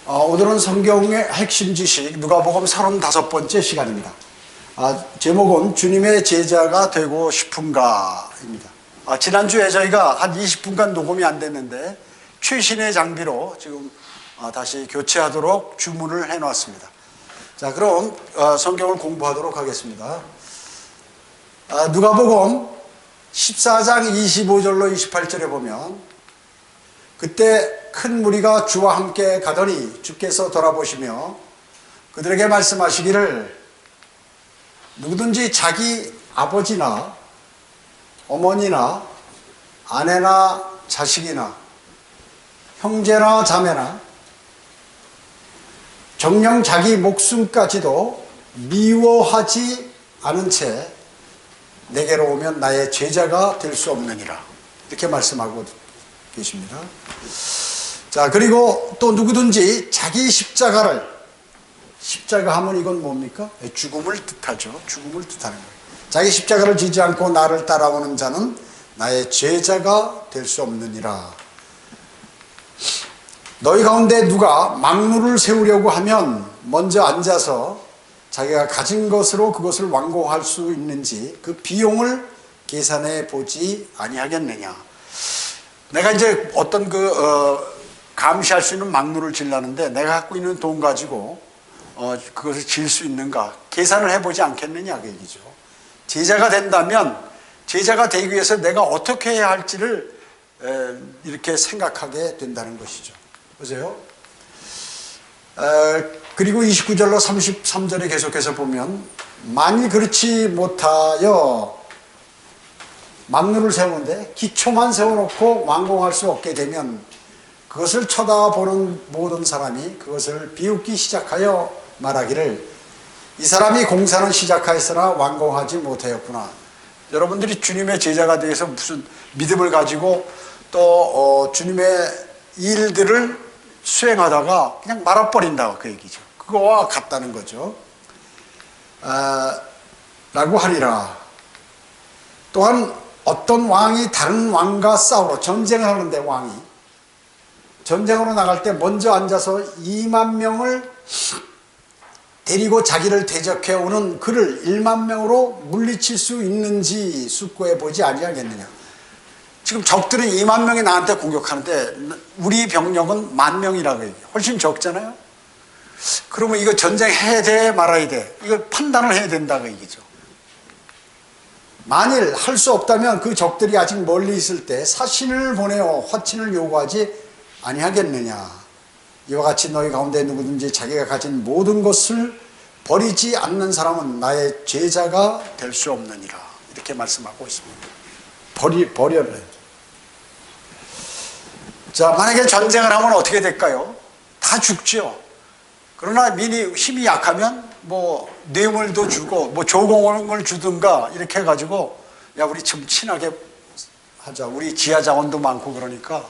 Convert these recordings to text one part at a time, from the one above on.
오늘은 성경의 핵심 지식 누가복음 35번째 시간입니다. 제목은 주님의 제자가 되고 싶은가입니다. 지난주에 저희가 한 20분간 녹음이 안 됐는데 최신의 장비로 지금 다시 교체하도록 주문을 해놨습니다. 자, 그럼 성경을 공부하도록 하겠습니다. 누가복음 14장 25절로 28절에 보면 그때 큰 무리가 주와 함께 가더니 주께서 돌아보시며 그들에게 말씀하시기를 누구든지 자기 아버지나 어머니나 아내나 자식이나 형제나 자매나 정녕 자기 목숨까지도 미워하지 않은 채 내게로 오면 나의 제자가 될 수 없느니라, 이렇게 말씀하고 계십니다. 자, 그리고 또 누구든지 자기 십자가 하면 이건 뭡니까? 죽음을 뜻하죠. 죽음을 뜻하는 거예요. 자기 십자가를 지지 않고 나를 따라오는 자는 나의 제자가 될 수 없느니라. 너희 가운데 누가 망루를 세우려고 하면 먼저 앉아서 자기가 가진 것으로 그것을 완공할 수 있는지 그 비용을 계산해 보지 아니하겠느냐. 내가 이제 어떤 감시할 수 있는 망루를 지려는데 내가 갖고 있는 돈 가지고 그것을 질 수 있는가 계산을 해보지 않겠느냐, 그 얘기죠. 제자가 된다면 제자가 되기 위해서 내가 어떻게 해야 할지를 이렇게 생각하게 된다는 것이죠. 보세요. 그리고 29절로 33절에 계속해서 보면 만일 그렇지 못하여 망루를 세우는데 기초만 세워놓고 완공할 수 없게 되면 그것을 쳐다보는 모든 사람이 그것을 비웃기 시작하여 말하기를 이 사람이 공사는 시작하였으나 완공하지 못하였구나. 여러분들이 주님의 제자가 되어서 무슨 믿음을 가지고 또 주님의 일들을 수행하다가 그냥 말아버린다, 그 얘기죠. 그거와 같다는 거죠. 라고 하리라. 또한 어떤 왕이 다른 왕과 싸우러 전쟁을 하는데 왕이 전쟁으로 나갈 때 먼저 앉아서 2만 명을 데리고 자기를 대적해 오는 그를 1만 명으로 물리칠 수 있는지 숙고해 보지 아니하겠느냐. 지금 적들은 2만 명이 나한테 공격하는데 우리 병력은 10,000명이라고 얘기해요. 훨씬 적잖아요. 그러면 이거 전쟁해야 돼 말아야 돼, 이거 판단을 해야 된다고 얘기죠. 만일 할 수 없다면 그 적들이 아직 멀리 있을 때 사신을 보내어 화친을 요구하지 아니하겠느냐. 이와 같이 너희 가운데 누구든지 자기가 가진 모든 것을 버리지 않는 사람은 나의 제자가 될 수 없느니라, 이렇게 말씀하고 있습니다. 버려라. 자, 만약에 전쟁을 하면 어떻게 될까요? 다 죽죠. 그러나 민이 힘이 약하면 뭐 뇌물도 주고 뭐 조공을 주든가 이렇게 해가지고 야, 우리 좀 친하게 하자. 우리 지하 자원도 많고 그러니까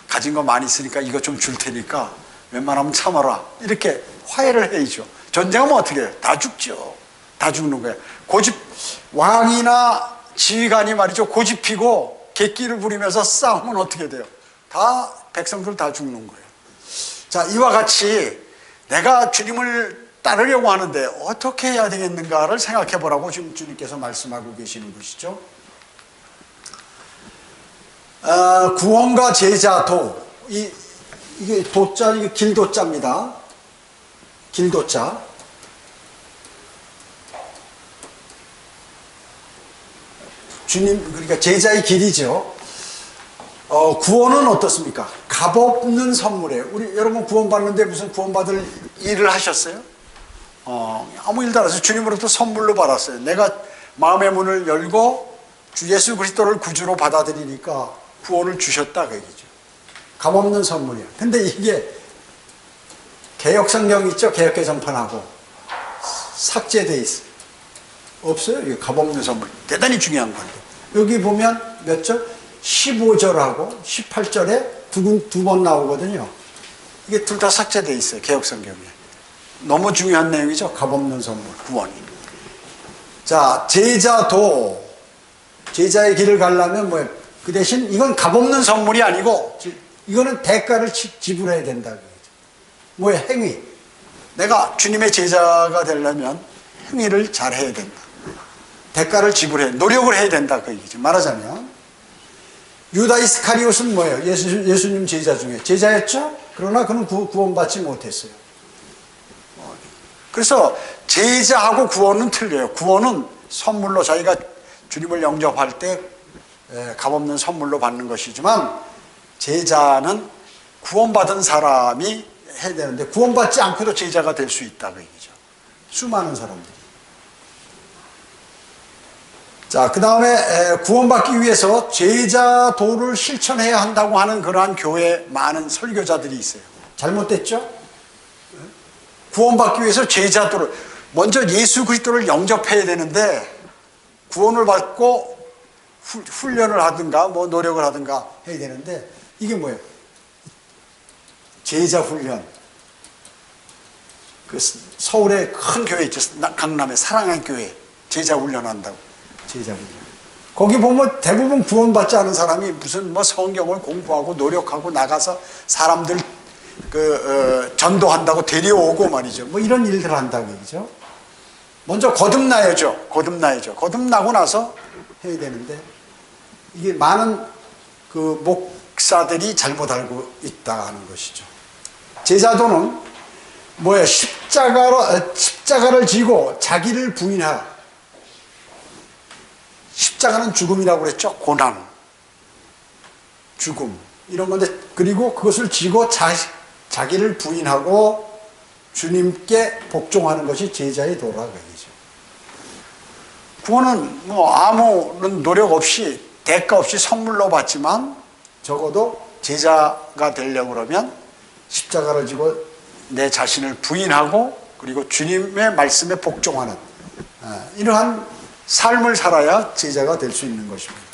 가진 거 많이 있으니까 이거 좀 줄 테니까 웬만하면 참아라, 이렇게 화해를 해야죠. 전쟁하면 어떻게 해요? 다 죽죠. 다 죽는 거예요. 왕이나 지휘관이 말이죠, 고집 피고 객기를 부리면서 싸우면 어떻게 돼요? 다 백성들 다 죽는 거예요. 자, 이와 같이 내가 주님을 따르려고 하는데 어떻게 해야 되겠는가를 생각해 보라고 지금 주님께서 말씀하고 계시는 것이죠. 구원과 제자 이게 도자, 이게 길도자입니다. 길도자. 주님, 그러니까 제자의 길이죠. 구원은 어떻습니까? 값없는 선물이에요. 여러분 구원받는데 무슨 구원받을 일을 하셨어요? 아무 일도 안 했어요. 주님으로부터 선물로 받았어요. 내가 마음의 문을 열고 주 예수 그리스도를 구주로 받아들이니까 구원을 주셨다, 그 얘기죠. 값없는 선물이에요. 근데 이게 개역성경 있죠? 개역개정판하고 삭제돼 있어요. 없어요. 이게 값없는 선물. 대단히 중요한 건데. 여기 보면 몇 절? 15절하고 18절에 두 번 나오거든요. 이게 둘 다 삭제돼 있어요. 개역성경에. 너무 중요한 내용이죠. 값없는 선물, 구원이. 자, 제자의 길을 가려면 뭐예요? 그 대신 이건 값없는 선물이 아니고 이거는 대가를 지불해야 된다. 뭐야? 행위. 내가 주님의 제자가 되려면 행위를 잘해야 된다. 대가를 지불해, 노력을 해야 된다. 그 얘기죠. 말하자면 유다 이스카리옷은 뭐예요? 예수님 제자 중에 제자였죠? 그러나 그는 구원받지 못했어요. 그래서 제자하고 구원은 틀려요. 구원은 선물로 자기가 주님을 영접할 때 값없는 선물로 받는 것이지만, 제자는 구원받은 사람이 해야 되는데 구원받지 않고도 제자가 될 수 있다 그 얘기죠. 수많은 사람들이. 자, 그 다음에 구원받기 위해서 제자도를 실천해야 한다고 하는 그러한 교회에 많은 설교자들이 있어요. 잘못됐죠? 구원받기 위해서 제자도를, 먼저 예수 그리스도를 영접해야 되는데 구원을 받고 훈련을 하든가 뭐 노력을 하든가 해야 되는데, 이게 뭐예요? 제자 훈련. 그 서울에 큰 교회 있죠. 강남에 사랑한 교회. 제자 훈련한다고. 제자 훈련. 거기 보면 대부분 구원받지 않은 사람이 무슨 뭐 성경을 공부하고 노력하고 나가서 사람들 전도한다고 데려오고 말이죠. 뭐 이런 일들을 한다고 얘기죠. 먼저 거듭나야죠. 거듭나고 나서 해야 되는데, 이게 많은 그 목사들이 잘못 알고 있다 하는 것이죠. 제자도는 뭐예요? 십자가를 지고 자기를 부인하라. 십자가는 죽음이라고 그랬죠. 고난, 죽음 이런 건데, 그리고 그것을 지고 자기를 부인하고 주님께 복종하는 것이 제자의 도라 그 얘기죠. 구원은 뭐 아무런 노력 없이 대가 없이 선물로 받지만, 적어도 제자가 되려고 그러면 십자가를 지고 내 자신을 부인하고 그리고 주님의 말씀에 복종하는 이러한 삶을 살아야 제자가 될 수 있는 것입니다.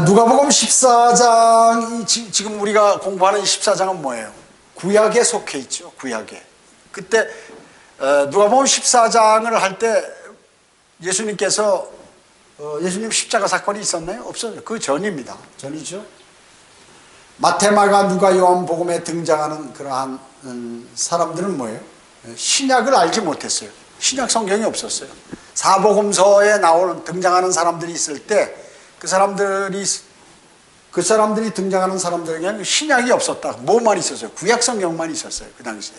누가복음 14장, 지금 우리가 공부하는 14장은 뭐예요? 구약에 속해 있죠. 구약에. 그때 누가복음 14장을 할 때 예수님께서 예수님 십자가 사건이 있었나요? 없었죠. 그 전입니다. 전이죠. 마태, 마가, 누가, 요한복음에 등장하는 그러한 사람들은 뭐예요? 신약을 알지 못했어요. 신약 성경이 없었어요. 사복음서에 등장하는 사람들이 있을 때 그 사람들이 등장하는 사람들에게는 신약이 없었다. 뭐만 있었어요? 구약 성경만 있었어요. 그 당시에.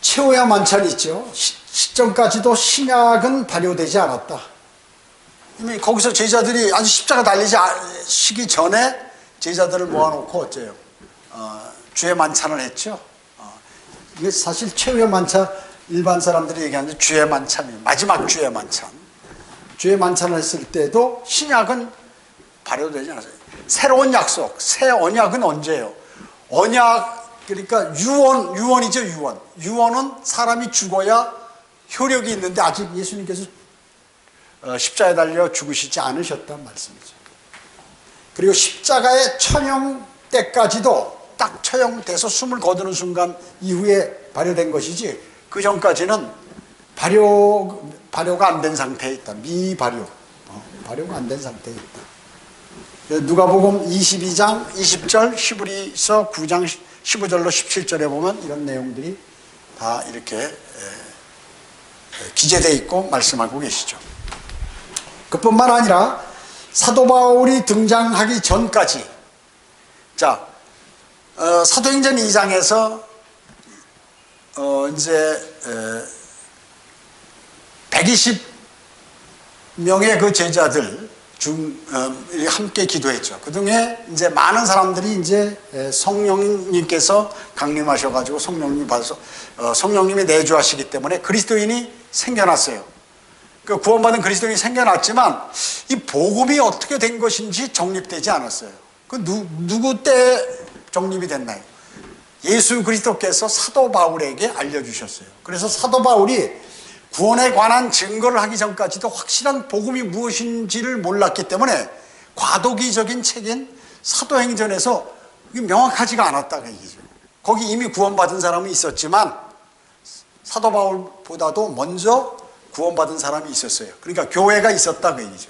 최후야 만찬이 있죠. 시점까지도 신약은 발효되지 않았다. 이미 거기서 제자들이 아주 십자가 달리시기 전에 제자들을 모아놓고 어째요? 주의 만찬을 했죠. 이게 사실 최후의 만찬, 일반 사람들이 얘기하는 주의 만찬이에요. 마지막 주의 만찬. 주의 만찬을 했을 때도 신약은 발효되지 않았어요. 새로운 약속, 새 언약은 언제예요? 언약, 그러니까 유언이죠. 유언은 사람이 죽어야 효력이 있는데 아직 예수님께서 십자가에 달려 죽으시지 않으셨단 말씀이죠. 그리고 십자가의 처형 때까지도 딱 처형돼서 숨을 거두는 순간 이후에 발효된 것이지, 그 전까지는 발효가 안 된 상태에 있다. 미발효. 발효가 안 된 상태에 있다. 누가복음 22장 20절, 히브리서 9장 15절로 17절에 보면 이런 내용들이 다 이렇게 기재되어 있고 말씀하고 계시죠. 그뿐만 아니라 사도 바울이 등장하기 전까지, 자, 사도행전 2장에서 이제 120명의 그 제자들 함께 기도했죠. 그 중에 이제 많은 사람들이 이제 성령님께서 강림하셔가지고 성령님이 내주하시기 때문에 그리스도인이 생겨났어요. 그 구원받은 그리스도인이 생겨났지만 이 복음이 어떻게 된 것인지 정립되지 않았어요. 그 누구 때 정립이 됐나요? 예수 그리스도께서 사도 바울에게 알려주셨어요. 그래서 사도 바울이 구원에 관한 증거를 하기 전까지도 확실한 복음이 무엇인지를 몰랐기 때문에 과도기적인 책인 사도행전에서 명확하지가 않았다 그 얘기죠. 거기 이미 구원받은 사람은 있었지만 사도 바울보다도 먼저 구원받은 사람이 있었어요. 그러니까 교회가 있었다 그 얘기죠.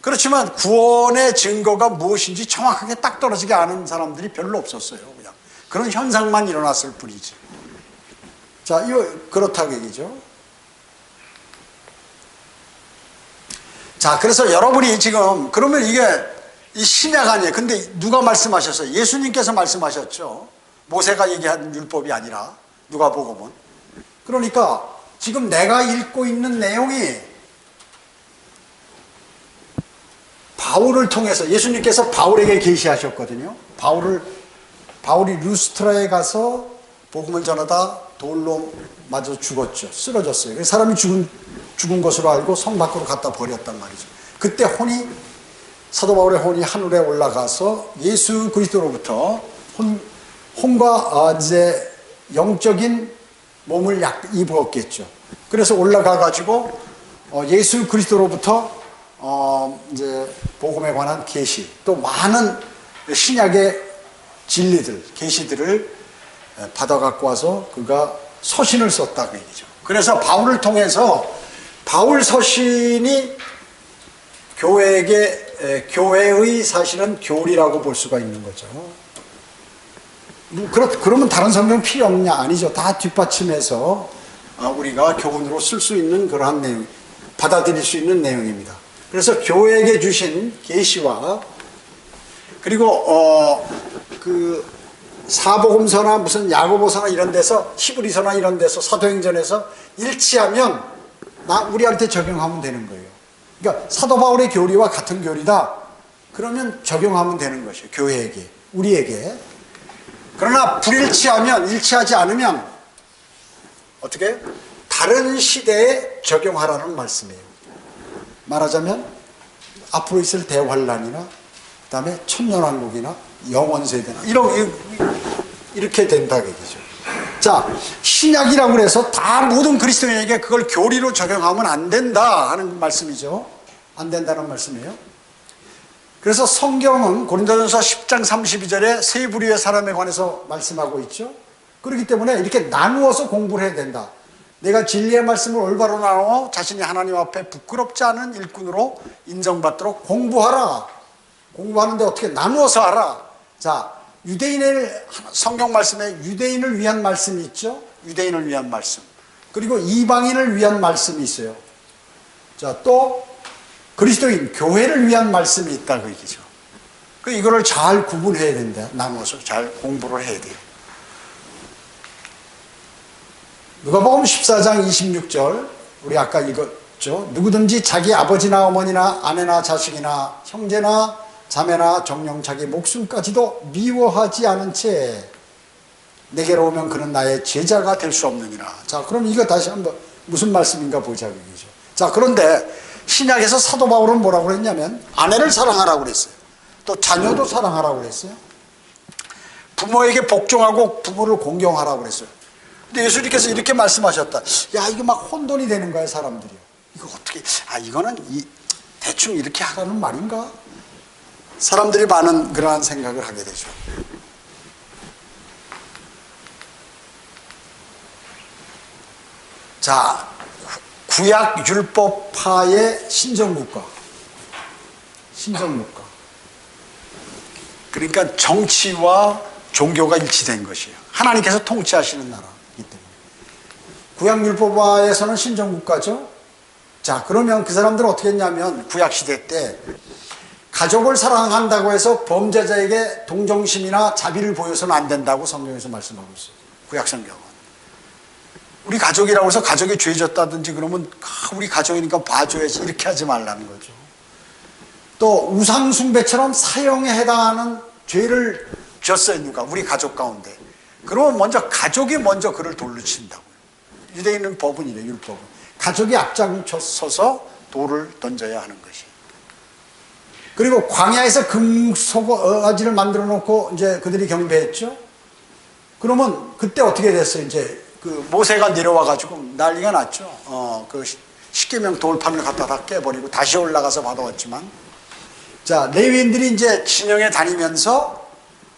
그렇지만 구원의 증거가 무엇인지 정확하게 딱 떨어지게 아는 사람들이 별로 없었어요. 그냥 그런 현상만 일어났을 뿐이지. 자, 이거 그렇다고 얘기죠. 자, 그래서 여러분이 지금 그러면 이게 이 신약 아니에요. 근데 누가 말씀하셨어요? 예수님께서 말씀하셨죠. 모세가 얘기한 율법이 아니라 누가복음은. 그러니까 지금 내가 읽고 있는 내용이 바울을 통해서 예수님께서 바울에게 계시하셨거든요. 바울이 루스트라에 가서 복음을 전하다 돌로 맞아 죽었죠. 쓰러졌어요. 사람이 죽은 것으로 알고 성 밖으로 갖다 버렸단 말이죠. 그때 사도 바울의 혼이 하늘에 올라가서 예수 그리스도로부터 혼과 이제 영적인 몸을 입었겠죠. 그래서 올라가 가지고 예수 그리스도로부터 이제 복음에 관한 계시, 또 많은 신약의 진리들, 계시들을 받아 갖고 와서 그가 서신을 썼다고 얘기죠. 그래서 바울을 통해서 바울 서신이 교회의 사실은 교리라고 볼 수가 있는 거죠. 그러면 다른 성경 필요 없냐? 아니죠. 다 뒷받침해서 우리가 교훈으로 쓸 수 있는 그러한 내용, 받아들일 수 있는 내용입니다. 그래서 교회에게 주신 계시와 그리고 그 사복음서나 무슨 야고보서나 이런 데서 히브리서나 이런 데서 사도행전에서 일치하면 우리한테 적용하면 되는 거예요. 그러니까 사도 바울의 교리와 같은 교리다. 그러면 적용하면 되는 것이에요. 교회에게, 우리에게. 그러나 불일치하면, 일치하지 않으면 어떻게? 다른 시대에 적용하라는 말씀이에요. 말하자면 앞으로 있을 대환란이나 그 다음에 천년왕국이나 영원세대나 이렇게 된다 얘기죠. 자, 신약이라고 그래서 다 모든 그리스도인에게 그걸 교리로 적용하면 안 된다 하는 말씀이죠. 안 된다는 말씀이에요. 그래서 성경은 고린도전서 10장 32절에 세 부류의 사람에 관해서 말씀하고 있죠. 그렇기 때문에 이렇게 나누어서 공부를 해야 된다. 내가 진리의 말씀을 올바로 나누어 자신이 하나님 앞에 부끄럽지 않은 일꾼으로 인정받도록 공부하라. 공부하는데 어떻게 나누어서 하라. 자, 성경 말씀에 유대인을 위한 말씀이 있죠. 유대인을 위한 말씀. 그리고 이방인을 위한 말씀이 있어요. 자, 또 그리스도인, 교회를 위한 말씀이 있다 그 얘기죠. 이거를 잘 구분해야 된다. 나누어서 잘 공부를 해야 돼요. 누가복음 14장 26절 우리 아까 읽었죠. 누구든지 자기 아버지나 어머니나 아내나 자식이나 형제나 자매나 정녕 자기 목숨까지도 미워하지 않은 채 내게로 오면 그는 나의 제자가 될 수 없느니라. 자, 그럼 이거 다시 한번 무슨 말씀인가 보자 그죠. 자, 그런데 신약에서 사도 바울은 뭐라고 그랬냐면 아내를 사랑하라고 그랬어요. 또 자녀도 사랑하라고 그랬어요. 부모에게 복종하고 부모를 공경하라고 그랬어요. 근데 예수님께서 이렇게 말씀하셨다. 야, 이거 막 혼돈이 되는 거야 사람들이. 이거 어떻게 이거는 대충 이렇게 하라는 말인가? 사람들이 많은 그러한 생각을 하게 되죠. 자, 구약 율법파의 신정국가. 그러니까 정치와 종교가 일치된 것이에요. 하나님께서 통치하시는 나라이기 때문에. 구약 율법파에서는 신정국가죠. 자, 그러면 그 사람들은 어떻게 했냐면 구약 시대 때 가족을 사랑한다고 해서 범죄자에게 동정심이나 자비를 보여서는 안 된다고 성경에서 말씀하고 있어요. 구약 성경은. 우리 가족이라고 해서 가족이 죄졌다든지 그러면 우리 가족이니까 봐줘야지 이렇게 하지 말라는 거죠. 또 우상숭배처럼 사형에 해당하는 죄를 졌어요. 누가? 우리 가족 가운데. 그러면 가족이 먼저 그를 돌로 친다고요. 유대인은 법은 이래요. 율법은. 가족이 앞장서서 돌을 던져야 하는 것이. 그리고 광야에서 금송아지를 만들어 놓고 이제 그들이 경배했죠. 그러면 그때 어떻게 됐어요? 이제 그 모세가 내려와 가지고 난리가 났죠. 그 십계명 돌판을 갖다 다 깨버리고 다시 올라가서 받아왔지만, 자, 레위인들이 이제 진영에 다니면서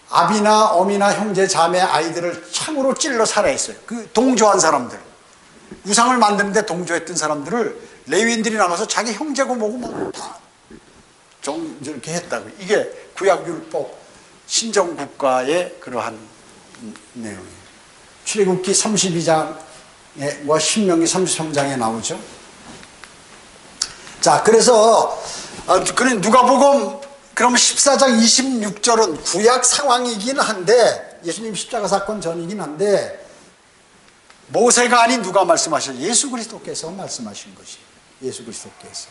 아비나 어미나 형제 자매 아이들을 창으로 찔러 살해했어요. 그 동조한 사람들, 우상을 만드는데 동조했던 사람들을 레위인들이 나가서 자기 형제고 뭐고 막 다 좀 이렇게 했다고. 이게 구약율법 신정국가의 그러한 내용이에요. 출애굽기 32장에 뭐 신명기 33장에 나오죠. 자, 그래서 누가복음 그러면 14장 26절은 구약 상황이긴 한데, 예수님 십자가 사건 전이긴 한데, 모세가 아닌 누가 말씀하셨어요? 예수 그리스도께서 말씀하신 것이. 예수 그리스도께서.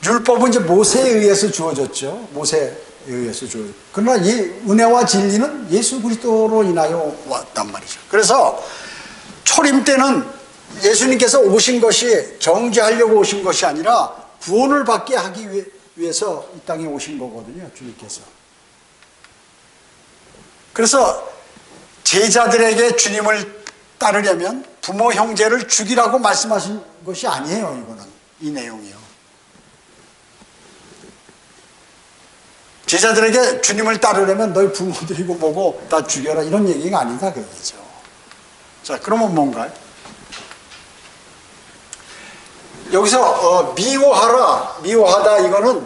율법은 이제 모세에 의해서 주어졌죠. 모세에 의해서 주어졌죠. 그러나 이 은혜와 진리는 예수 그리스도로 인하여 왔단 말이죠. 그래서 초림 때는 예수님께서 오신 것이 정죄하려고 오신 것이 아니라 구원을 받게 하기 위해서 이 땅에 오신 거거든요. 주님께서. 그래서 제자들에게 주님을 따르려면 부모 형제를 죽이라고 말씀하신 것이 아니에요. 이거는 이 내용이요. 제자들에게 주님을 따르려면 너희 부모들이고 뭐고 다 죽여라 이런 얘기가 아니다 그 얘기죠. 자, 그러면 뭔가요? 여기서 미워하다 이거는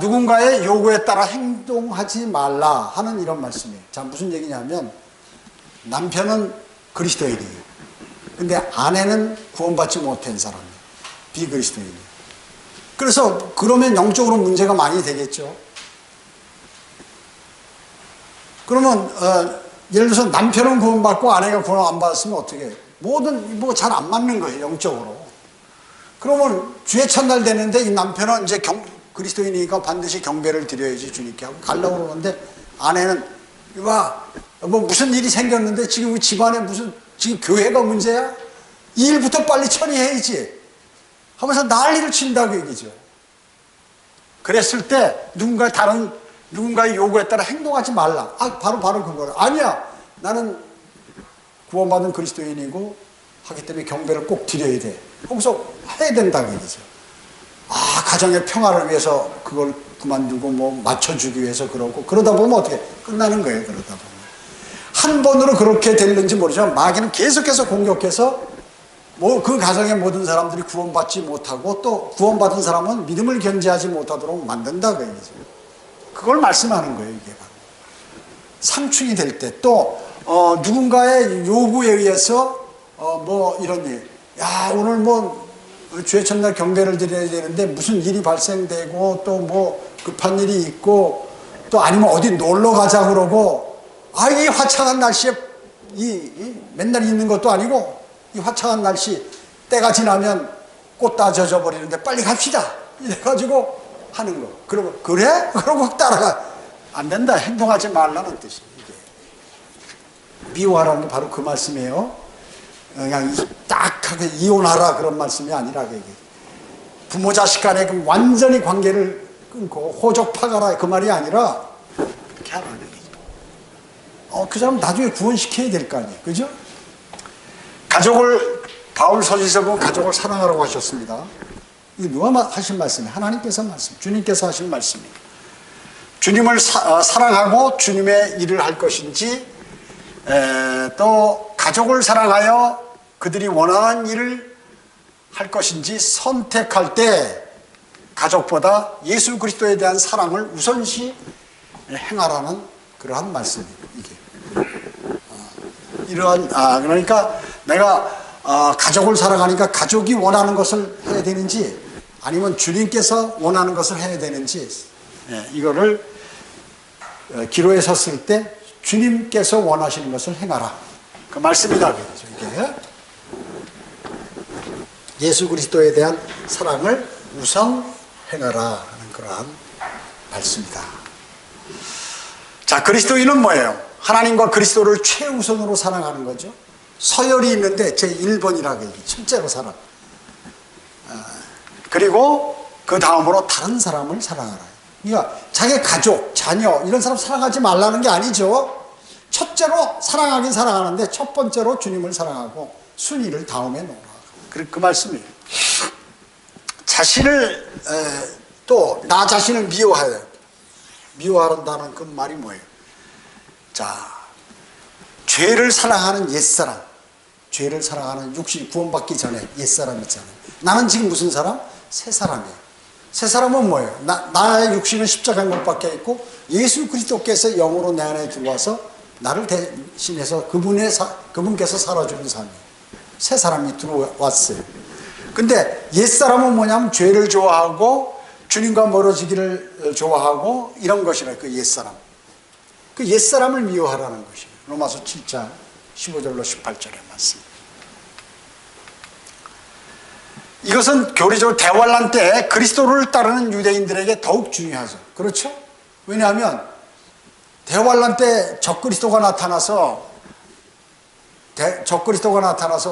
누군가의 요구에 따라 행동하지 말라 하는 이런 말씀이에요. 자, 무슨 얘기냐면 남편은 그리스도인이에요. 근데 아내는 구원받지 못한 사람이에요. 비그리스도인이에요. 그래서 그러면 영적으로 문제가 많이 되겠죠. 그러면 예를 들어서 남편은 구원받고 아내가 구원 안 받았으면 어떻게 해요? 뭐 잘 안 맞는 거예요. 영적으로. 그러면 주의 첫날 되는데 이 남편은 이제 그리스도인이니까 반드시 경배를 드려야지 주님께 하고 가려고 그러는데 아내는 뭐 무슨 일이 생겼는데 지금 집안에 지금 교회가 문제야? 이 일부터 빨리 처리해야지 하면서 난리를 친다고 얘기죠. 그랬을 때 누군가의 요구에 따라 행동하지 말라. 바로 그거를. 아니야. 나는 구원받은 그리스도인이고 하기 때문에 경배를 꼭 드려야 돼. 거기서 해야 된다고 얘기죠. 가정의 평화를 위해서 그걸 그만두고 뭐 맞춰주기 위해서 그러다 보면 어떻게 끝나는 거예요. 그러다 보면. 한 번으로 그렇게 될는지 모르지만 마귀는 계속해서 공격해서 그 가정의 모든 사람들이 구원받지 못하고 또 구원받은 사람은 믿음을 견지하지 못하도록 만든다 그 얘기죠. 그걸 말씀하는 거예요. 이게 바로. 상충이 될 때 또 누군가의 요구에 의해서 이런 일, 오늘 주의 첫날 경배를 드려야 되는데 무슨 일이 발생되고 또 급한 일이 있고 또 아니면 어디 놀러 가자 그러고 이 화창한 날씨에 맨날 있는 것도 아니고 이 화창한 날씨 때가 지나면 꽃 다 젖어버리는데 빨리 갑시다 이래가지고 하는 거. 그러고 그래? 그러고 따라가. 안 된다. 행동하지 말라는 뜻이에요. 미워하라는 게 바로 그 말씀이에요. 그냥 딱하게 이혼하라 그런 말씀이 아니라 부모 자식 간에 완전히 관계를 끊고 호적 파가라 그 말이 아니라 그렇게 하라는 얘기죠. 그 사람 나중에 구원시켜야 될 거 아니에요. 그죠? 바울 서신에서 보면 가족을 사랑하라고 하셨습니다. 이거 누가 하신 말씀이에요? 하나님께서 주님께서 하신 말씀이에요. 주님을 사랑하고 주님의 일을 할 것인지 또 가족을 사랑하여 그들이 원하는 일을 할 것인지 선택할 때 가족보다 예수 그리스도에 대한 사랑을 우선시 행하라는 그러한 말씀이에요. 이게 그러니까 내가 가족을 사랑하니까 가족이 원하는 것을 해야 되는지 아니면 주님께서 원하는 것을 해야 되는지 이거를 기로에 섰을 때 주님께서 원하시는 것을 행하라. 그 말씀이다. 이게 예수 그리스도에 대한 사랑을 우선 행하라 하는 그러한 말씀이다. 자, 그리스도인은 뭐예요? 하나님과 그리스도를 최우선으로 사랑하는 거죠. 서열이 있는데 제1번이라고 얘기해요. 첫째로 사랑. 그리고 그 다음으로 다른 사람을 사랑하라. 그러니까 자기 가족, 자녀 이런 사람 사랑하지 말라는 게 아니죠. 첫째로 사랑하긴 사랑하는데 첫 번째로 주님을 사랑하고 순위를 다음에 놓으라. 그 말씀이에요. 또 나 자신을 미워한다는 그 말이 뭐예요? 자, 죄를 사랑하는 옛사람, 죄를 사랑하는 육신이 구원받기 전에 옛사람 있잖아요. 나는 지금 무슨 사람? 새 사람이에요. 새 사람은 뭐예요? 나의 육신은 십자가에 못 박혀 있고 예수 그리스도께서 영으로 내 안에 들어와서 나를 대신해서 그분께서 살아주는 삶이에요. 새 사람이 들어왔어요. 근데 옛사람은 뭐냐면 죄를 좋아하고 주님과 멀어지기를 좋아하고 이런 것이라, 그 옛사람. 그 옛사람을 미워하라는 것이에요. 로마서 7장 15절로 18절의 말씀. 이것은 교리적으로 대환란 때 그리스도를 따르는 유대인들에게 더욱 중요하죠. 그렇죠? 왜냐하면 대환란 때 적그리스도가 나타나서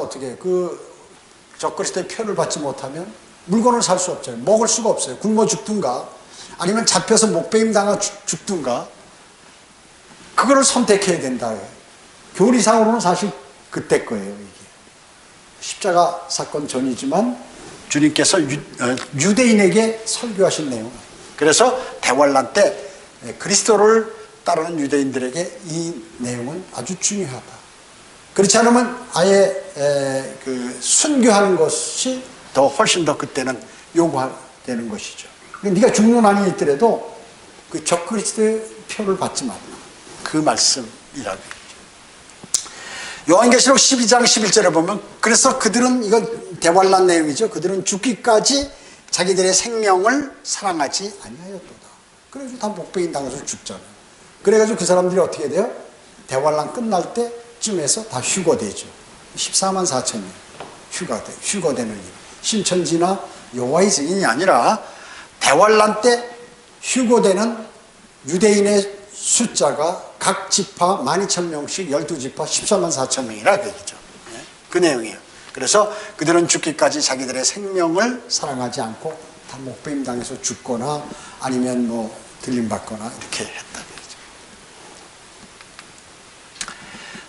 어떻게 그 적그리스도의 표를 받지 못하면 물건을 살 수 없잖아요. 먹을 수가 없어요. 굶어 죽든가 아니면 잡혀서 목베임 당하 죽든가 그거를 선택해야 된다. 교리상으로는 사실 그때 거예요. 이게 십자가 사건 전이지만 주님께서 유대인에게 설교하신 내용. 그래서 대환란 때 그리스도를 따르는 유대인들에게 이 내용은 아주 중요하다. 그렇지 않으면 아예 순교하는 것이 훨씬 더 그때는 요구되는 것이죠. 네가 죽는 한이 있더라도 그 적그리스도의 표를 받지 말라. 그 말씀이라고. 요한계시록 12장 11절에 보면 그래서 그들은, 이건 대환란 내용이죠. 그들은 죽기까지 자기들의 생명을 사랑하지 아니하였도다. 그래가지고 다 목베인 당해서 죽잖아요. 그래가지고 그 사람들이 어떻게 돼요? 대환란 끝날 때쯤에서 다 휴거되죠. 14만 4천명 휴거되는 일. 신천지나 여호와의 증인이 아니라 대환란 때 휴거되는 유대인의 숫자가 각 지파 12,000명씩 12지파 14만 4천명이라 그 얘기죠. 그 내용이에요. 그래서 그들은 죽기까지 자기들의 생명을 사랑하지 않고 다 목베임 당해서 죽거나 아니면 뭐 들림받거나 이렇게 했다.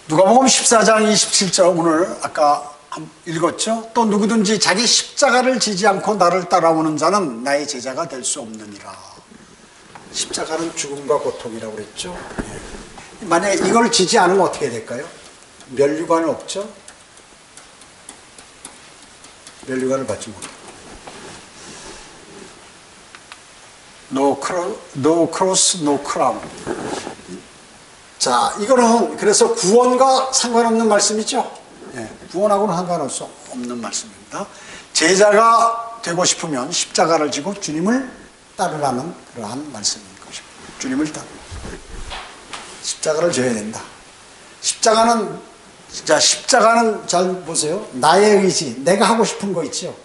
누가복음 14장 27절 오늘 아까 읽었죠? 또 누구든지 자기 십자가를 지지 않고 나를 따라오는 자는 나의 제자가 될 수 없느니라. 십자가는 죽음과 고통이라고 그랬죠. 만약에 이걸 지지 않으면 어떻게 될까요? 면류관은 없죠? 면류관을 받지 못해요. No cross, no crown. 자, 이거는 그래서 구원과 상관없는 말씀이죠. 구원하고는 상관없는 말씀입니다. 제자가 되고 싶으면 십자가를 지고 주님을 따르라는 그러한 말씀인 것입니다. 주님을 따르라. 십자가를 져야 된다. 십자가는 잘 보세요. 나의 의지, 내가 하고 싶은 거 있죠.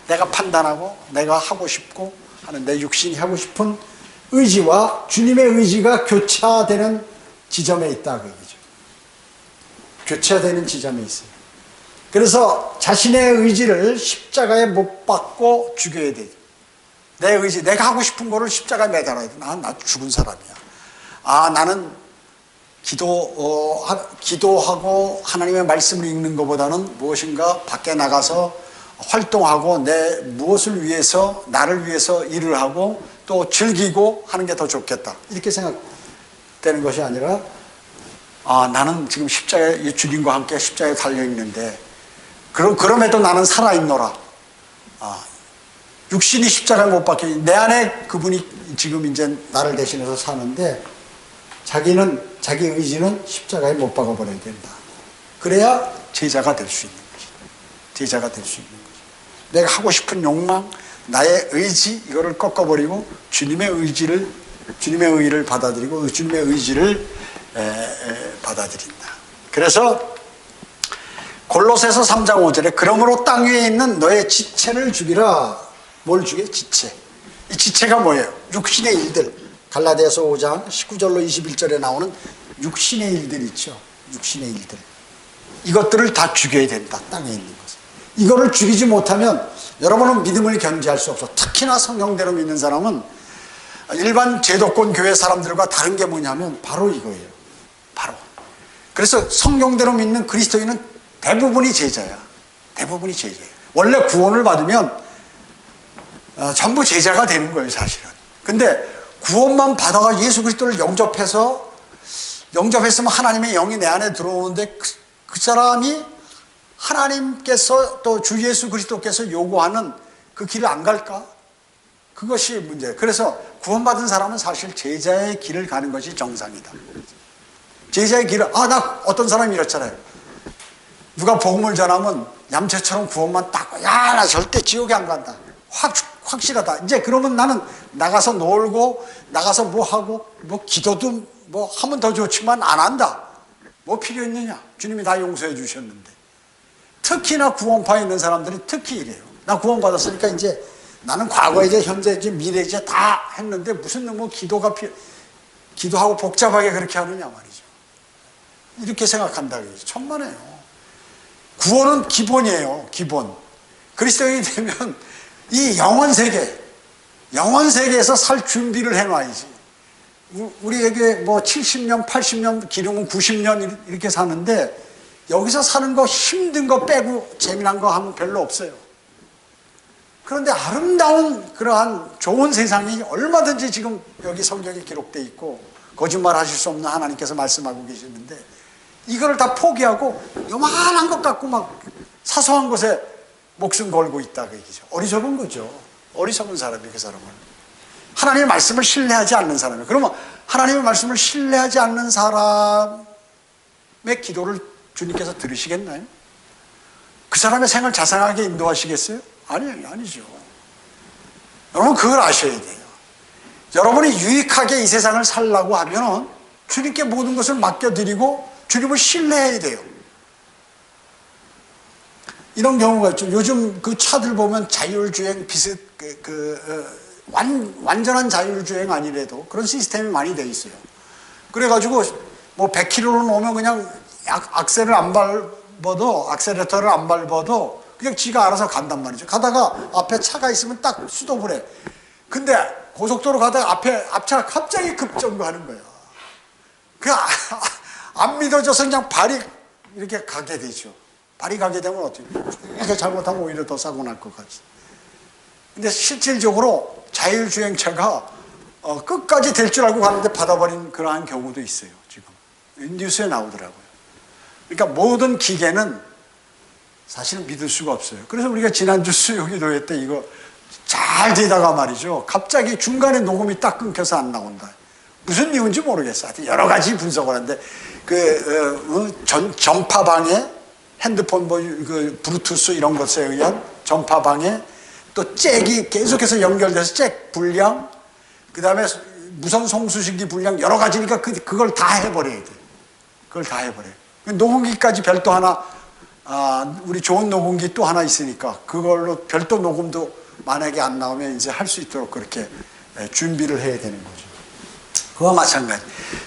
내가 판단하고 내가 하고 싶고 하는 내 육신이 하고 싶은 의지와 주님의 의지가 교차되는 지점에 있다 그 얘기죠. 교차되는 지점에 있어요. 그래서 자신의 의지를 십자가에 못 박고 죽여야 돼요. 내 의지, 내가 하고 싶은 거를 십자가에 매달아야 돼. 나 죽은 사람이야. 나는 기도하고 하나님의 말씀을 읽는 것보다는 무엇인가 밖에 나가서 활동하고 무엇을 위해서, 나를 위해서 일을 하고 또 즐기고 하는 게 더 좋겠다. 이렇게 생각되는 것이 아니라 나는 지금 십자가에 주님과 함께 십자가에 달려있는데 그럼에도 나는 살아있노라. 육신이 십자가에 못 박혀 내 안에 그분이 지금 이제 나를 대신해서 사는데 자기 의지는 십자가에 못 박아버려야 된다. 그래야 제자가 될 수 있는 것이다. 제자가 될 수 있는 것이다. 내가 하고 싶은 욕망, 나의 의지 이거를 꺾어버리고 주님의 의를 받아들이고 주님의 의지를 받아들인다. 그래서 골로새서 3장 5절에 그러므로 땅 위에 있는 너의 지체를 죽이라. 뭘 죽여? 지체. 이 지체가 뭐예요? 육신의 일들. 갈라디아서 5장 19절로 21절에 나오는 육신의 일들 있죠. 육신의 일들. 이것들을 다 죽여야 된다. 땅에 있는 것을. 이거를 죽이지 못하면 여러분은 믿음을 견지할 수 없어. 특히나 성경대로 믿는 사람은 일반 제도권 교회 사람들과 다른 게 뭐냐면 바로 이거예요. 바로. 그래서 성경대로 믿는 그리스도인은 대부분이 제자야. 대부분이 제자예요. 원래 구원을 받으면 전부 제자가 되는 거예요, 사실은. 근데 구원만 받아가 예수 그리스도를 영접했으면 하나님의 영이 내 안에 들어오는데 그 사람이 하나님께서 또 주 예수 그리스도께서 요구하는 그 길을 안 갈까? 그것이 문제예요. 그래서 구원받은 사람은 사실 제자의 길을 가는 것이 정상이다. 제자의 길을, 나 어떤 사람이 이렇잖아요. 누가 복음을 전하면 얌체처럼 구원만 닦고, 나 절대 지옥에 안 간다. 확실하다. 이제 그러면 나는 나가서 놀고, 나가서 뭐 하고, 뭐 기도도 뭐 하면 더 좋지만 안 한다. 뭐 필요 있느냐? 주님이 다 용서해 주셨는데. 특히나 구원파에 있는 사람들이 특히 이래요. 나 구원받았으니까 이제 나는 과거이제 현재이제 미래이제 다 했는데 무슨 뭐 기도하고 복잡하게 그렇게 하느냐 말이죠. 이렇게 생각한다. 천만에요. 구원은 기본이에요. 기본. 그리스도인이 되면 이 영원 세계에서 살 준비를 해놔야지. 우리에게 뭐 70년, 80년, 기름은 90년 이렇게 사는데 여기서 사는 거 힘든 거 빼고 재미난 거 하면 별로 없어요. 그런데 아름다운 그러한 좋은 세상이 얼마든지 지금 여기 성경에 기록되어 있고 거짓말 하실 수 없는 하나님께서 말씀하고 계시는데 이거를 다 포기하고 요만한 것 갖고 막 사소한 것에 목숨 걸고 있다 그 얘기죠. 어리석은 거죠. 어리석은 사람이 그 사람은. 하나님의 말씀을 신뢰하지 않는 사람이에요. 그러면 하나님의 말씀을 신뢰하지 않는 사람의 기도를 주님께서 들으시겠나요? 그 사람의 생을 자상하게 인도하시겠어요? 아니죠. 여러분 그걸 아셔야 돼요. 여러분이 유익하게 이 세상을 살라고 하면 주님께 모든 것을 맡겨드리고 주님을 신뢰해야 돼요. 이런 경우가 있죠. 요즘 그 차들 보면 자율주행 완전한 자율주행 아니래도 그런 시스템이 많이 돼 있어요. 그래가지고 뭐 100km로 오면 그냥 악셀을 안 밟아도 악셀레터를 안 밟아도 그냥 지가 알아서 간단 말이죠. 가다가 앞에 차가 있으면 딱 스톱을 해. 근데 고속도로 가다가 앞차가 갑자기 급정거하는 거야. 그냥 안 믿어져서 그냥 발이 이렇게 가게 되죠. 발이 가게 되면 어떻게 이렇게 잘못하면 오히려 더 사고 날 것 같지. 근데 실질적으로 자율주행차가 끝까지 될 줄 알고 가는데 받아버린 그러한 경우도 있어요. 지금 뉴스에 나오더라고요. 그러니까 모든 기계는 사실은 믿을 수가 없어요. 그래서 우리가 지난주 수요기도회 때 이거 잘 되다가 말이죠. 갑자기 중간에 녹음이 딱 끊겨서 안 나온다. 무슨 이유인지 모르겠어. 하여튼 여러 가지 분석을 하는데 전파방해 핸드폰 그 블루투스 이런 것에 의한 전파방해 또 잭이 계속해서 연결돼서 잭 불량 그 다음에 무선 송수신기 불량 여러 가지니까 그걸 다 해버려야 돼. 그걸 다 해버려요. 녹음기까지 별도 하나 우리 좋은 녹음기 또 하나 있으니까 그걸로 별도 녹음도 만약에 안 나오면 이제 할 수 있도록 그렇게 준비를 해야 되는 거죠. 그와 마찬가지.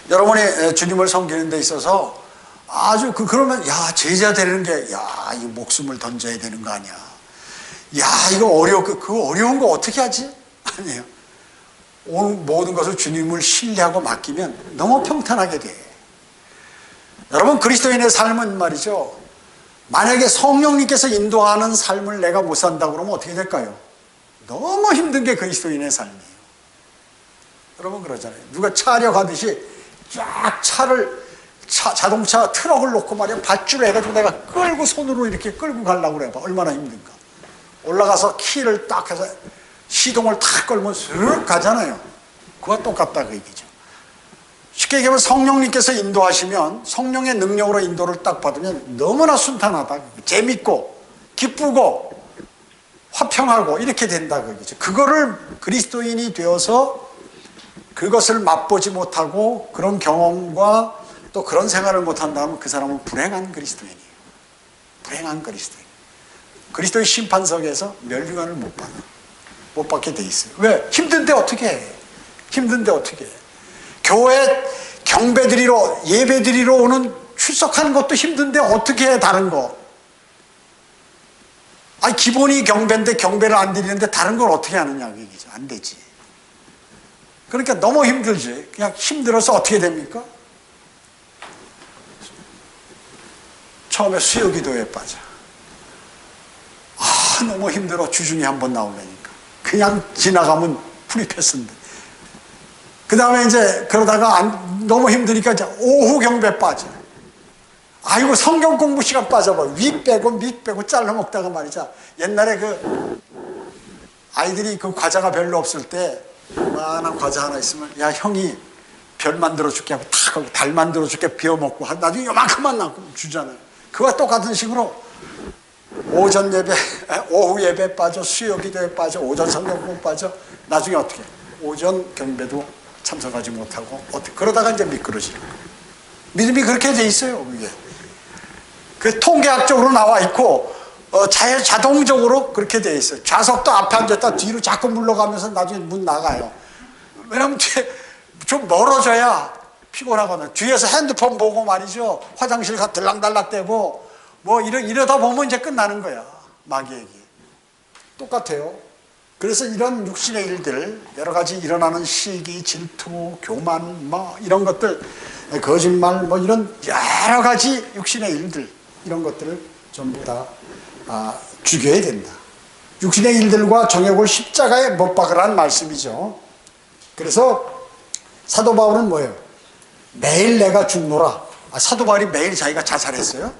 여러분이 주님을 섬기는 데 있어서 아주 그러면 제자 되는 게 이 목숨을 던져야 되는 거 아니야. 이거 그 어려운 거 어떻게 하지? 아니에요. 모든 것을 주님을 신뢰하고 맡기면 너무 평탄하게 돼. 여러분 그리스도인의 삶은 말이죠. 만약에 성령님께서 인도하는 삶을 내가 못 산다 그러면 어떻게 될까요? 너무 힘든 게 그리스도인의 삶이에요. 여러분 그러잖아요. 누가 차려가듯이 쫙 자동차 트럭을 놓고 말이야 밧줄을 해가지고 내가 끌고 손으로 이렇게 끌고 가려고 그래 봐. 얼마나 힘든가. 올라가서 키를 딱 해서 시동을 탁 걸면 슥 가잖아요. 그와 똑같다 그 얘기죠. 쉽게 얘기하면 성령님께서 인도하시면 성령의 능력으로 인도를 딱 받으면 너무나 순탄하다. 재밌고 기쁘고 화평하고 이렇게 된다 그 얘기죠. 그거를 그리스도인이 되어서 그것을 맛보지 못하고 그런 경험과 또 그런 생활을 못한다면 그 사람은 불행한 그리스도인이에요. 불행한 그리스도인. 그리스도의 심판석에서 멸류관을 못 받게 돼 있어요. 왜? 힘든데 어떻게 해? 힘든데 어떻게 해? 교회 경배드리러 예배드리러 오는 출석하는 것도 힘든데 어떻게 해 다른 거? 기본이 경배인데 경배를 안 드리는데 다른 걸 어떻게 하느냐 그 얘기죠. 안 되지. 그러니까 너무 힘들지. 그냥 힘들어서 어떻게 됩니까? 처음에 수요기도에 빠져. 너무 힘들어. 주중에 한번 나오려니까. 그냥 지나가면 프리패스인데. 그 다음에 이제 그러다가 너무 힘드니까 이제 오후 경배 빠져. 아이고 성경 공부 시간 빠져봐. 위 빼고 밑 빼고 잘라 먹다가 말이죠. 옛날에 그 아이들이 그 과자가 별로 없을 때 요만한 과자 하나 있으면 야 형이 별 만들어 줄게 하고 탁 하고 달 만들어 줄게 비워 먹고 나중에 요만큼만 주잖아요. 그와 똑같은 식으로 오전 예배, 오후 예배 빠져, 수요 기도에 빠져, 오전 성경 공부 빠져, 나중에 어떻게 오전 경배도 참석하지 못하고 어떻게 그러다가 이제 미끄러지는 거예요. 믿음이 그렇게 돼 있어요. 그게 그 통계학적으로 나와 있고 자동적으로 그렇게 돼 있어요. 좌석도 앞에 앉았다 뒤로 자꾸 물러가면서 나중에 문 나가요. 왜냐면 뒤에 좀 멀어져야 피곤하거든요. 뒤에서 핸드폰 보고 말이죠. 화장실 가 들락달락대고 뭐 이러다 보면 이제 끝나는 거야. 마귀에게. 똑같아요. 그래서 이런 육신의 일들, 여러 가지 일어나는 시기, 질투, 교만, 뭐 이런 것들, 거짓말, 뭐 이런 여러 가지 육신의 일들, 이런 것들을 전부 다 죽여야 된다. 육신의 일들과 정욕을 십자가에 못 박으라는 말씀이죠. 그래서 사도 바울은 뭐예요? 매일 내가 죽노라. 사도 바울이 매일 자기가 자살했어요?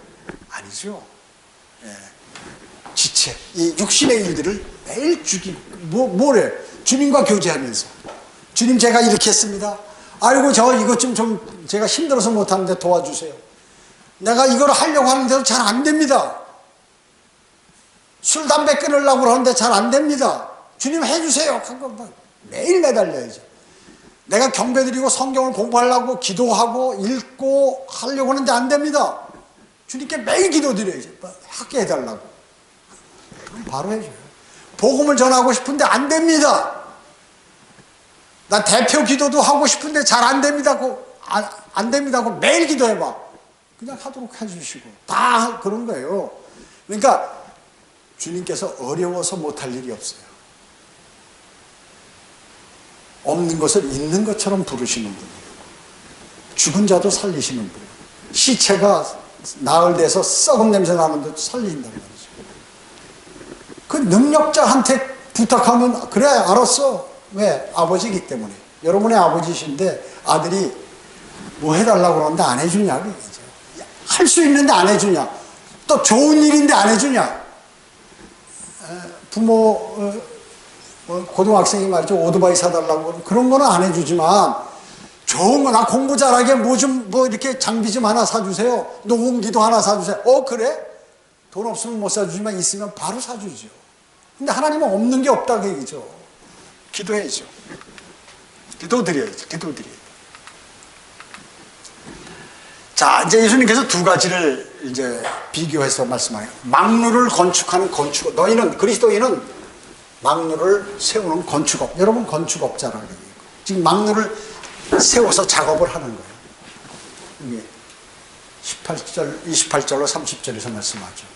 아니죠. 예. 지체, 이 육신의 일들을 매일 죽이고, 뭐래? 주님과 교제하면서. 주님 제가 이렇게 했습니다. 아이고 저 이것 좀 제가 힘들어서 못하는데 도와주세요. 내가 이걸 하려고 하는데도 잘 안 됩니다. 술, 담배 끊으려고 그러는데 잘 안 됩니다. 주님 해주세요. 매일 매달려야죠. 내가 경배드리고 성경을 공부하려고 기도하고 읽고 하려고 하는데 안 됩니다. 주님께 매일 기도드려야죠. 하게 해달라고. 그럼 바로 해줘요. 복음을 전하고 싶은데 안 됩니다. 나 대표 기도도 하고 싶은데 잘 안 됩니다. 안 됩니다. 매일 기도해봐. 그냥 하도록 해주시고. 다 그런 거예요. 그러니까 주님께서 어려워서 못할 일이 없어요. 없는 것을 있는 것처럼 부르시는 분이에요. 죽은 자도 살리시는 분이에요. 시체가 나흘 돼서 썩은 냄새 나는데도 살리신단 말이죠. 그 능력자한테 부탁하면 그래 알았어. 왜? 아버지이기 때문에. 여러분의 아버지신데 아들이 뭐 해달라고 그러는데 안 해주냐. 할 수 있는데 안 해주냐. 또 좋은 일인데 안 해주냐. 부모 고등학생이 말이죠. 오토바이 사달라고 그런 거는 안 해주지만 좋은 거 나 공부 잘하게 뭐 이렇게 장비 좀 하나 사주세요. 녹음기도 하나 사주세요. 그래? 돈 없으면 못 사주지만 있으면 바로 사주죠. 근데 하나님은 없는 게 없다고 얘기죠. 기도해야죠. 기도드려야죠. 기도드려야죠. 자, 이제 예수님께서 두 가지를 이제 비교해서 말씀하네요. 망루를 건축하는 건축업. 너희는, 그리스도인은 망루를 세우는 건축업. 여러분 건축업자라고 얘기해요. 지금 망루를 세워서 작업을 하는 거예요. 이게 18절, 28절로 30절에서 말씀하죠.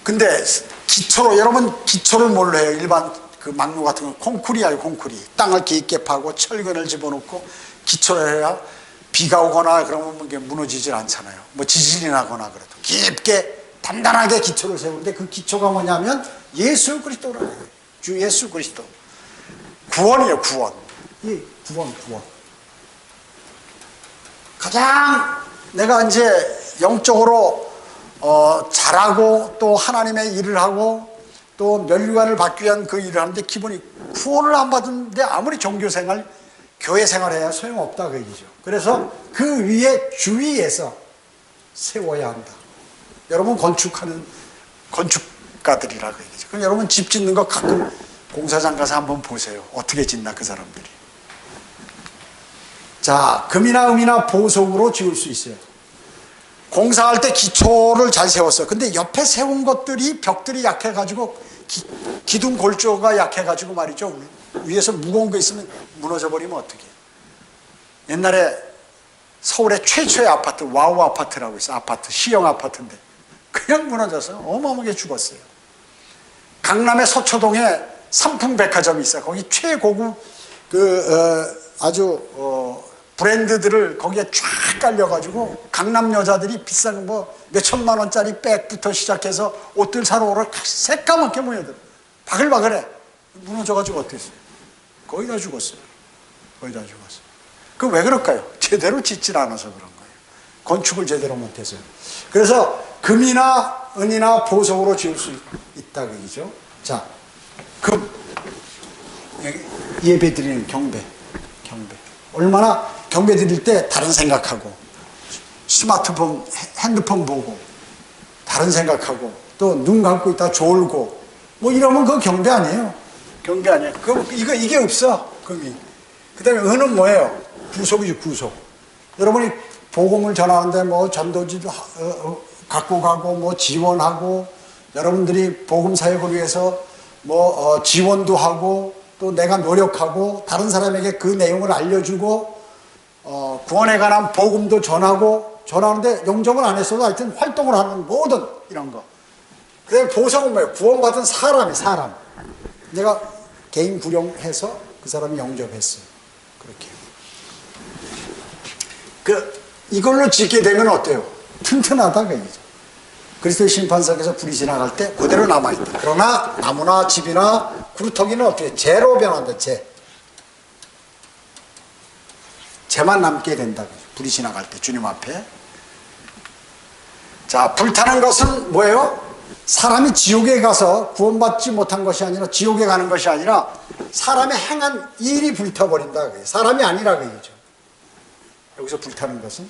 근데 기초로, 여러분 기초를 뭘로 해요? 일반 그 망루 같은 거 콘크리예요, 콘크리. 땅을 깊게 파고 철근을 집어넣고 기초를 해야 비가 오거나 그러면 이게 무너지질 않잖아요. 뭐 지진이 나거나 그래도 깊게 단단하게 기초를 세우는데 그 기초가 뭐냐면 예수 그리스도라는 거예요. 주 예수 그리스도. 구원이에요, 구원. 이 구원. 가장 내가 이제 영적으로 잘하고 또 하나님의 일을 하고 또 면류관을 받기 위한 그 일을 하는데 기본이 구원을 안 받는데 아무리 종교생활, 교회생활해야 소용없다 그 얘기죠. 그래서 그 위에 주위에서 세워야 한다. 여러분 건축하는 건축가들이라고 얘기죠. 그럼 여러분 집 짓는 거 가끔 공사장 가서 한번 보세요. 어떻게 짓나 그 사람들이. 자, 금이나 음이나 보석으로 지을 수 있어요. 공사할 때 기초를 잘 세웠어요. 근데 옆에 세운 것들이 벽들이 약해가지고 기둥 골조가 약해가지고 말이죠. 위에서 무거운 거 있으면 무너져 버리면 어떡해. 옛날에 서울의 최초의 아파트 와우 아파트라고 있어요. 아파트 시형 아파트인데 그냥 무너져서 어마어마하게 죽었어요. 강남의 서초동에 삼풍백화점이 있어요. 거기 최고급 아주 브랜드들을 거기에 쫙 깔려가지고 강남 여자들이 비싼 뭐 몇천만 원짜리 백부터 시작해서 옷들 사러 오러 새까맣게 모여들어. 바글바글해. 무너져가지고 어땠어요? 거의 다 죽었어요. 거의 다 죽었어요. 그 왜 그럴까요? 제대로 짓질 않아서 그런 거예요. 건축을 제대로 못해서요. 그래서 금이나 은이나 보석으로 지을 수 있다 그죠? 자, 금 예배 드리는 경배. 얼마나 경배 드릴 때 다른 생각하고 스마트폰, 핸드폰 보고 다른 생각하고 또 눈 감고 있다 졸고 뭐 이러면 그거 경배 아니에요. 경배 아니에요. 이게 없어, 금이. 그 다음에 은은 뭐예요? 구속이죠, 구속. 여러분이 복음을 전하는데 뭐 전도지도 갖고 가고 뭐 지원하고 여러분들이 복음 사역을 위해서 뭐 지원도 하고 또 내가 노력하고 다른 사람에게 그 내용을 알려주고 구원에 관한 복음도 전하는데 영접을 안 했어도 하여튼 활동을 하는 모든 이런 거. 그 다음에 보석은 뭐예요? 구원받은 사람. 내가 개인 구령해서 그 사람이 영접했어요. 그렇게. 이걸로 짓게 되면 어때요? 튼튼하다 그얘기죠. 그리스도의 심판석에서 불이 지나갈 때 그대로 남아있다. 그러나 나무나 집이나 구루터기는 어떻게 재로 변한다. 재만 남게 된다. 불이 지나갈 때 주님 앞에. 자, 불타는 것은 뭐예요? 사람이 지옥에 가서 구원받지 못한 것이 아니라 지옥에 가는 것이 아니라 사람이 행한 일이 불타버린다. 사람이 아니라 그얘기죠. 여기서 불타는 것은.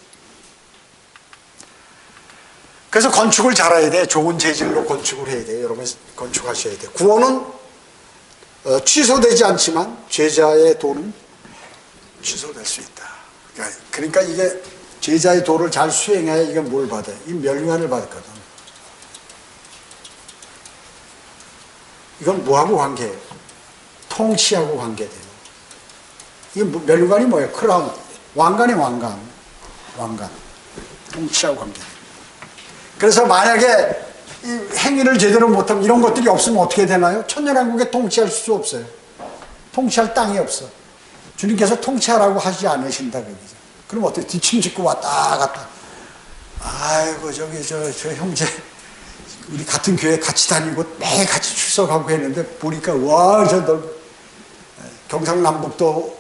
그래서 건축을 잘해야 돼. 좋은 재질로 건축을 해야 돼. 여러분 건축하셔야 돼. 구원은 취소되지 않지만 죄자의 도는 취소될 수 있다. 그러니까 이게 죄자의 도를 잘 수행해야 이게 뭘 받아요? 이 멸류관을 받거든. 이건 뭐하고 관계해요? 통치하고 관계돼요. 이게 멸류관이 뭐예요? 크라운. 왕관이 왕관. 통치하고 관계돼요. 그래서 만약에 이 행위를 제대로 못하면 이런 것들이 없으면 어떻게 되나요? 천년왕국에 통치할 수 없어요. 통치할 땅이 없어. 주님께서 통치하라고 하지 않으신다 그러죠. 그럼 어떻게 뒷짐짓고 왔다 갔다. 아이고 저 형제 우리 같은 교회 같이 다니고 매일 같이 출석하고 했는데 보니까 와 저 경상남북도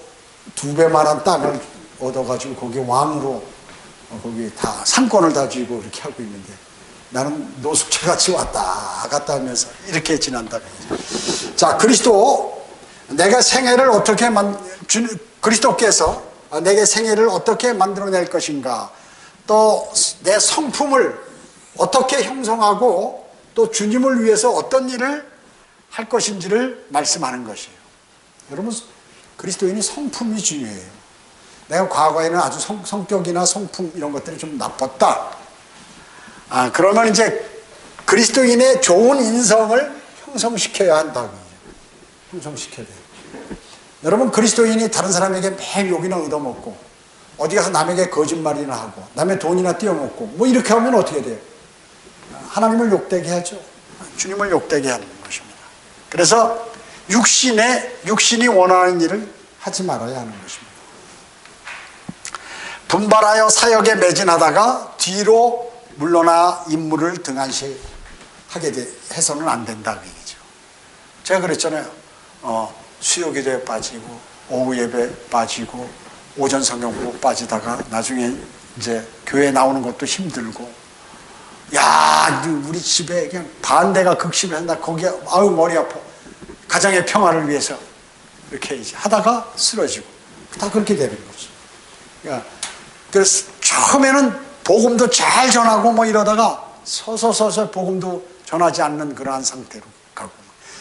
2배만한 땅을 얻어가지고 거기 왕으로 거기 다 상권을 다 쥐고 이렇게 하고 있는데 나는 노숙자같이 왔다 갔다 하면서 이렇게 지난다. 자, 내가 생애를 어떻게 그리스도께서 내게 생애를 어떻게 만들어낼 것인가, 또 내 성품을 어떻게 형성하고 또 주님을 위해서 어떤 일을 할 것인지를 말씀하는 것이에요. 여러분, 그리스도인이 성품이 중요해요. 내가 과거에는 아주 성격이나 성품 이런 것들이 좀 나빴다. 그러면 이제 그리스도인의 좋은 인성을 형성시켜야 한다고. 형성시켜야 돼요. 여러분, 그리스도인이 다른 사람에게 매일 욕이나 얻어먹고 어디 가서 남에게 거짓말이나 하고 남의 돈이나 떼어먹고 뭐 이렇게 하면 어떻게 돼요? 하나님을 욕되게 하죠. 주님을 욕되게 하는 것입니다. 그래서 육신이 원하는 일을 하지 말아야 하는 것입니다. 분발하여 사역에 매진하다가 뒤로 물러나 임무를 등한시하게 해서는 안 된다 그 얘기죠. 제가 그랬잖아요. 수요기도에 빠지고 오후 예배 빠지고 오전 성경부 빠지다가 나중에 이제 교회 나오는 것도 힘들고, 야 우리 집에 그냥 반대가 극심해서 거기에 아유 머리 아파. 가정의 평화를 위해서 이렇게 이제 하다가 쓰러지고 다 그렇게 되는 거죠. 그러니까 그래서 처음에는 복음도 잘 전하고 뭐 이러다가 서서 복음도 전하지 않는 그러한 상태로 가고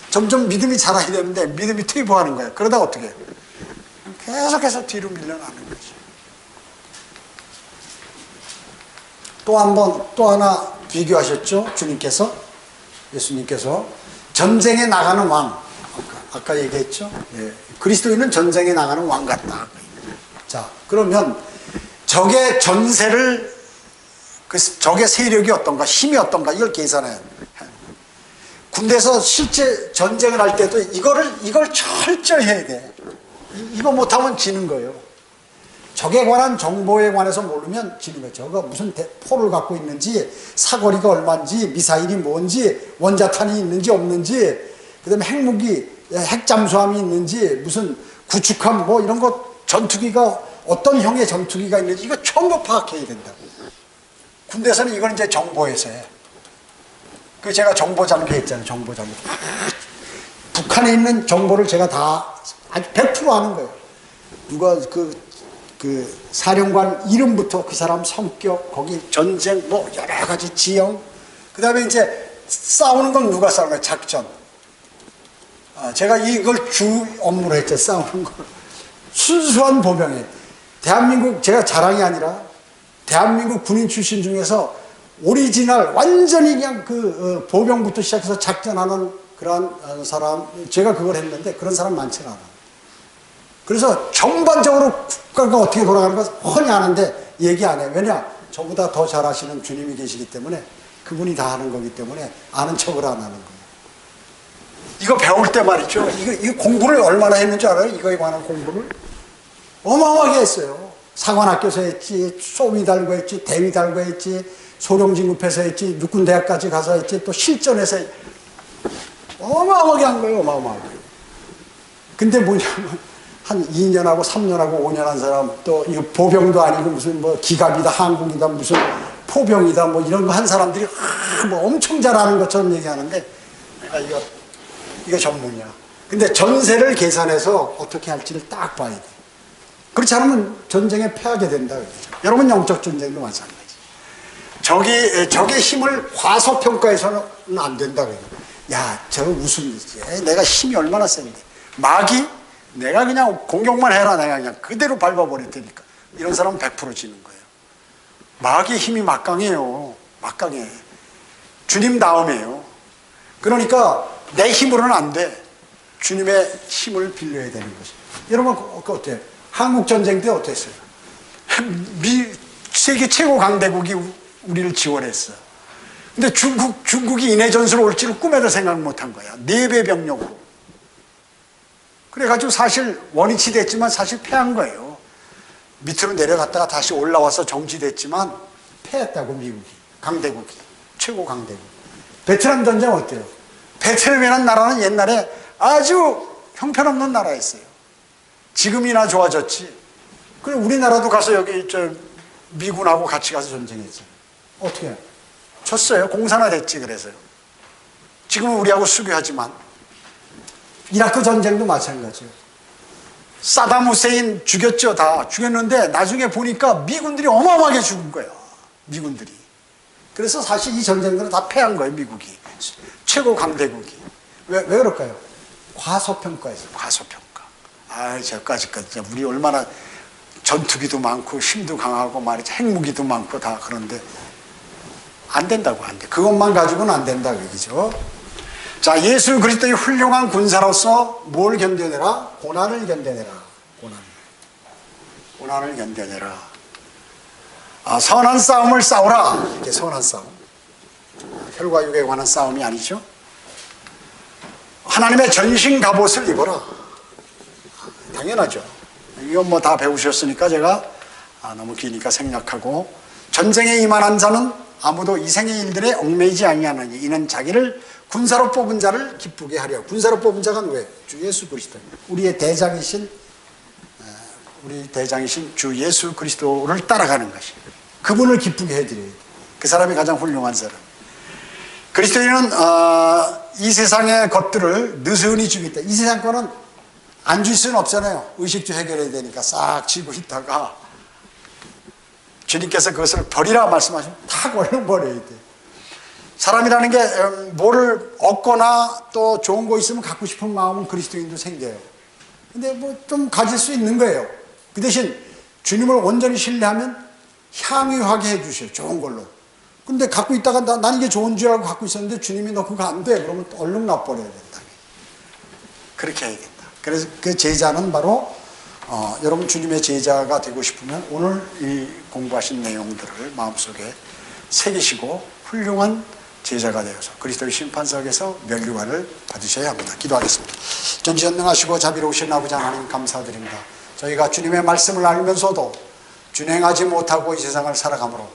점점 믿음이 자라야 되는데 믿음이 퇴보하는 거예요. 그러다 어떻게 해요? 계속해서 뒤로 밀려나는 거죠. 또 하나 비교하셨죠? 예수님께서 전쟁에 나가는 왕. 아까 얘기했죠? 예. 그리스도인은 전쟁에 나가는 왕 같다. 자, 그러면 적의 전세를, 적의 세력이 어떤가, 힘이 어떤가, 이걸 계산해야 돼요. 군대에서 실제 전쟁을 할 때도 이걸 철저히 해야 돼. 이거 못하면 지는 거예요. 적에 관한 정보에 관해서 모르면 지는 거예요. 저거 무슨 포를 갖고 있는지, 사거리가 얼마인지, 미사일이 뭔지, 원자탄이 있는지 없는지, 그 다음에 핵무기, 핵잠수함이 있는지, 무슨 구축함 뭐 이런 거, 전투기가 어떤 형의 전투기가 있는지 이거 전부 파악해야 된다고. 군대에서는 이걸 이제 정보에서 해. 그 제가 정보장교 했잖아요. 정보장교. 북한에 있는 정보를 제가 다 아주 100% 아는 거예요. 누가 그 사령관 이름부터 그 사람 성격, 거기 전쟁, 뭐 여러 가지 지형. 그 다음에 이제 싸우는 건 누가 싸우는 거예요? 작전. 제가 이걸 주 업무로 했죠. 싸우는 걸. 순수한 보병이에요. 대한민국, 제가 자랑이 아니라 대한민국 군인 출신 중에서 오리지널 완전히 그냥 보병부터 시작해서 작전하는 그러한 사람, 제가 그걸 했는데 그런 사람 많지는 않아요. 그래서 전반적으로 국가가 어떻게 돌아가는 거 훤히 아는데 얘기 안 해요. 왜냐? 저보다 더 잘하시는 주님이 계시기 때문에 그분이 다 하는 거기 때문에 아는 척을 안 하는 거예요. 이거 배울 때 말이죠. 이거 공부를 얼마나 했는지 알아요? 이거에 관한 공부를? 어마어마하게 했어요. 상관학교에서 했지, 소위 달고 했지, 대위 달고 했지, 소령진급해서 했지, 육군대학까지 가서 했지, 또 실전에서 했지. 어마어마하게 한 거예요, 어마어마하게. 근데 뭐냐면, 한 2년하고 3년하고 5년 한 사람, 또 이거 보병도 아니고 무슨 뭐 기갑이다, 항공이다, 무슨 포병이다, 뭐 이런 거 한 사람들이 뭐 엄청 잘하는 것처럼 얘기하는데, 내가 이거 전문이야. 근데 전세를 계산해서 어떻게 할지를 딱 봐야 돼. 그렇지 않으면 전쟁에 패하게 된다. 여러분, 영적 전쟁도 마찬가지. 적의 힘을 과소평가해서는 안 된다. 야, 저거 무슨 일이지? 내가 힘이 얼마나 센데. 마귀? 내가 그냥 공격만 해라. 내가 그냥 그대로 밟아버릴 테니까. 이런 사람은 100% 지는 거예요. 마귀의 힘이 막강해요. 막강해. 주님 다음이에요. 그러니까 내 힘으로는 안 돼. 주님의 힘을 빌려야 되는 것이. 여러분, 그거 어때요? 한국전쟁 때 어땠어요? 세계 최고 강대국이 우리를 지원했어. 근데 중국이 인해전술로 올지를 꿈에도 생각 못한 거야. 4배 병력으로. 그래가지고 사실 원위치 됐지만 사실 패한 거예요. 밑으로 내려갔다가 다시 올라와서 정지됐지만 패했다고, 미국이. 강대국이. 최고 강대국. 베트남 전쟁 어때요? 베트남이라는 나라는 옛날에 아주 형편없는 나라였어요. 지금이나 좋아졌지. 그래, 우리나라도 가서 여기 미군하고 같이 가서 전쟁했죠. 어떻게 해요? 졌어요. 공산화됐지. 그래서요. 지금은 우리하고 수교하지만. 이라크 전쟁도 마찬가지예요. 사담 후세인 죽였죠. 다 죽였는데 나중에 보니까 미군들이 어마어마하게 죽은 거예요. 미군들이. 그래서 사실 이 전쟁들은 다 패한 거예요. 미국이. 최고 강대국이. 왜 그럴까요? 과소평가에서. 과소평가. 저까지 우리 얼마나 전투기도 많고 힘도 강하고 말이죠. 핵무기도 많고 다. 그런데 안 된다고. 안 돼. 그것만 가지고는 안 된다. 그죠? 자, 예수 그리스도의 훌륭한 군사로서 뭘 견뎌내라? 고난을 견뎌내라. 고난을 견뎌내라. 선한 싸움을 싸우라. 이게 선한 싸움. 혈과 육에 관한 싸움이 아니죠. 하나님의 전신 갑옷을 입어라. 당연하죠. 이건 뭐 다 배우셨으니까 제가 너무 기니까 생략하고, 전쟁에 임한 자는 아무도 이 생의 일들에 얽매이지 아니하느니 이는 자기를 군사로 뽑은 자를 기쁘게 하려. 군사로 뽑은 자가 왜? 주 예수 그리스도. 우리 대장이신 주 예수 그리스도를 따라가는 것이. 그분을 기쁘게 해드려야 돼. 그 사람이 가장 훌륭한 사람. 그리스도인은 이 세상의 것들을 느슨히 주고 있다. 이 세상 거는 안 줄 수는 없잖아요. 의식주 해결해야 되니까 싹 쥐고 있다가 주님께서 그것을 버리라 말씀하시면 탁 얼른 버려야 돼. 사람이라는 게 뭐를 얻거나 또 좋은 거 있으면 갖고 싶은 마음은 그리스도인도 생겨요. 근데 뭐 좀 가질 수 있는 거예요. 그 대신 주님을 온전히 신뢰하면 향유하게 해주셔요. 좋은 걸로. 근데 갖고 있다가 난 이게 좋은 줄 알고 갖고 있었는데 주님이 너 그거 안 돼. 그러면 얼른 놔버려야 된다. 그렇게 해야겠다. 그래서 그 제자는 바로 여러분 주님의 제자가 되고 싶으면 오늘 이 공부하신 내용들을 마음속에 새기시고 훌륭한 제자가 되어서 그리스도의 심판석에서 면류관을 받으셔야 합니다. 기도하겠습니다. 전지전능하시고 자비로우신 아버지 하나님 감사드립니다. 저희가 주님의 말씀을 알면서도 준행하지 못하고 이 세상을 살아가므로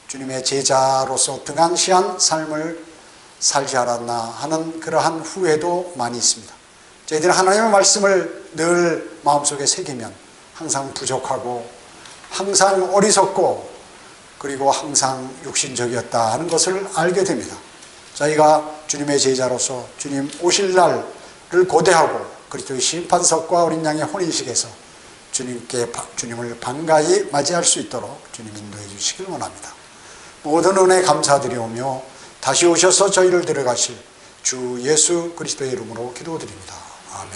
주님의 제자로서 등한시한 삶을 살지 않았나 하는 그러한 후회도 많이 있습니다. 저희들은 하나님의 말씀을 늘 마음속에 새기면 항상 부족하고 항상 어리석고 그리고 항상 육신적이었다 하는 것을 알게 됩니다. 저희가 주님의 제자로서 주님 오실 날을 고대하고 그리스도의 심판석과 어린 양의 혼인식에서 주님을 반가이 맞이할 수 있도록 주님 인도해 주시길 원합니다. 모든 은혜 감사드리오며 다시 오셔서 저희를 데려가실 주 예수 그리스도의 이름으로 기도드립니다. 아멘.